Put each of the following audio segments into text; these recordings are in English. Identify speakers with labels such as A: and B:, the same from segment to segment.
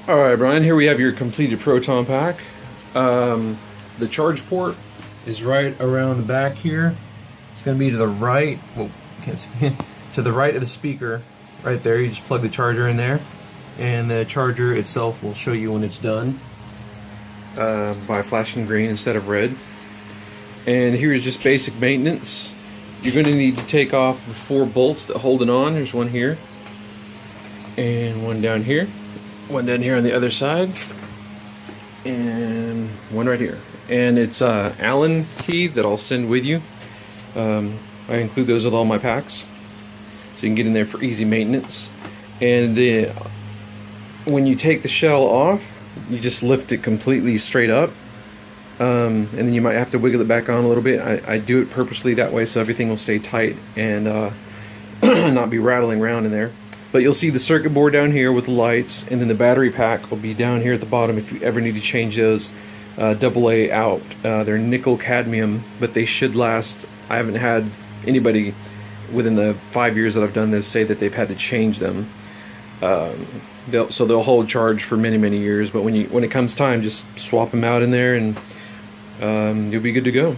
A: Alright, Brian, here we have your completed proton pack. The charge port is right around the back here. It's going to be to the right, well, you can't see, to the right of the speaker, right there. You just plug the charger in there, and the charger itself will show you when it's done by flashing green instead of red. And here's just basic maintenance. You're going to need to take off the 4 bolts that hold it on. There's one here, and one down here. One down here on the other side, and one right here. And it's Allen key that I'll send with you. I include those with all my packs, so you can get in there for easy maintenance. And when you take the shell off, you just lift it completely straight up, and then you might have to wiggle it back on a little bit. I do it purposely that way so everything will stay tight and not be rattling around in there. But you'll see the circuit board down here with the lights, and then the battery pack will be down here at the bottom if you ever need to change those AA out. They're nickel cadmium, but they should last. I haven't had anybody within the 5 years that I've done this say that they've had to change them. So they'll hold charge for many years, but when it comes time, just swap them out in there and you'll be good to go.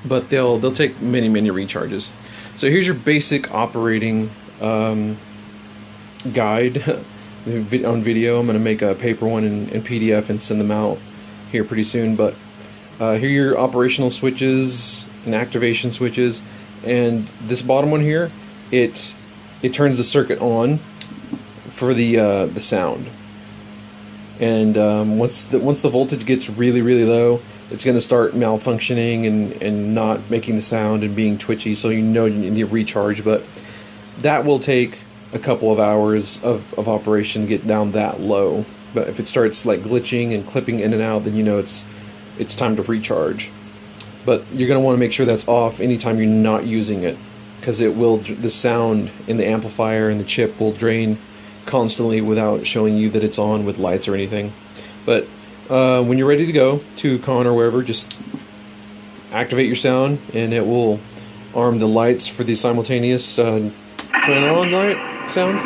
A: But they'll take many recharges. So here's your basic operating guide on video. I'm going to make a paper one in PDF and send them out here pretty soon. But here are your operational switches and activation switches, and this bottom one here, it turns the circuit on for the sound. And once the voltage gets really low, it's going to start malfunctioning and not making the sound and being twitchy, so you know you need to recharge. But that will take a couple of hours of operation to get down that low. But if it starts like glitching and clipping in and out, then you know it's time to recharge. But you're going to want to make sure that's off anytime you're not using it, because the sound in the amplifier and the chip will drain constantly without showing you that it's on with lights or anything. But when you're ready to go to con or wherever, just activate your sound and it will arm the lights for the simultaneous turn on light sound.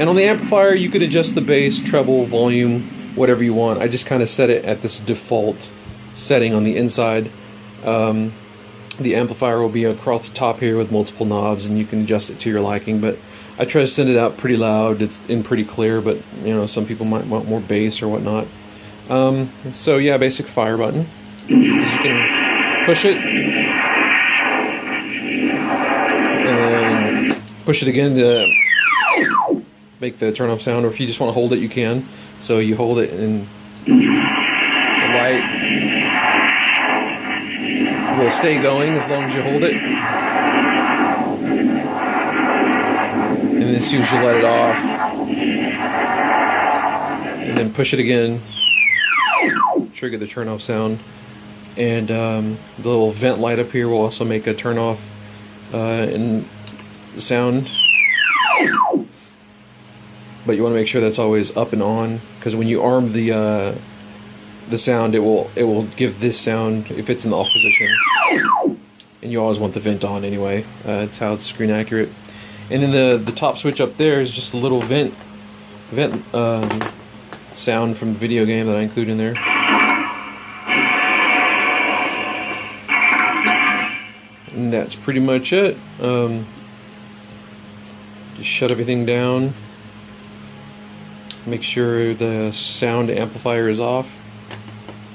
A: And on the amplifier, you could adjust the bass, treble, volume, whatever you want. I just kind of set it at this default setting on the inside. The amplifier will be across the top here with multiple knobs, and you can adjust it to your liking. But I try to send it out pretty loud, it's in pretty clear, but you know, some people might want more bass or whatnot. So yeah, basic fire button. You can push it and push it again to make the turn off sound, or if you just want to hold it, you can. So you hold it and the light will stay going as long as you hold it. And then as soon as you let it off, and then push it again, trigger the turn off sound. And the little vent light up here will also make a turn off in sound. But you want to make sure that's always up and on, because when you arm the sound, it will give this sound if it's in the off position. And you always want the vent on anyway. That's how it's screen accurate. And then the top switch up there is just a little vent sound from the video game that I include in there. And that's pretty much it. Just shut everything down. Make sure the sound amplifier is off.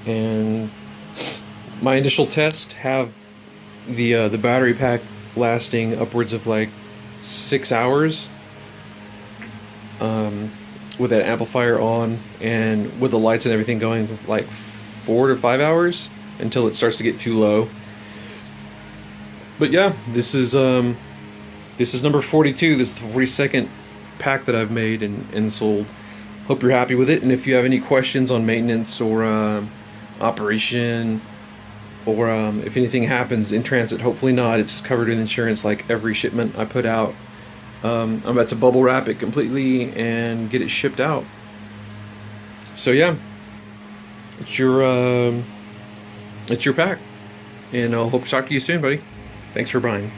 A: And my initial test have the battery pack lasting upwards of like 6 hours with that amplifier on, and with the lights and everything going like 4 to 5 hours until it starts to get too low. But yeah, this is number 42. This is the 42nd pack that I've made and sold. Hope you're happy with it, and if you have any questions on maintenance or operation, or if anything happens in transit, hopefully not, it's covered in insurance like every shipment I put out. I'm about to bubble wrap it completely and get it shipped out. So yeah, it's your pack, and I'll hope to talk to you soon, buddy. Thanks for buying.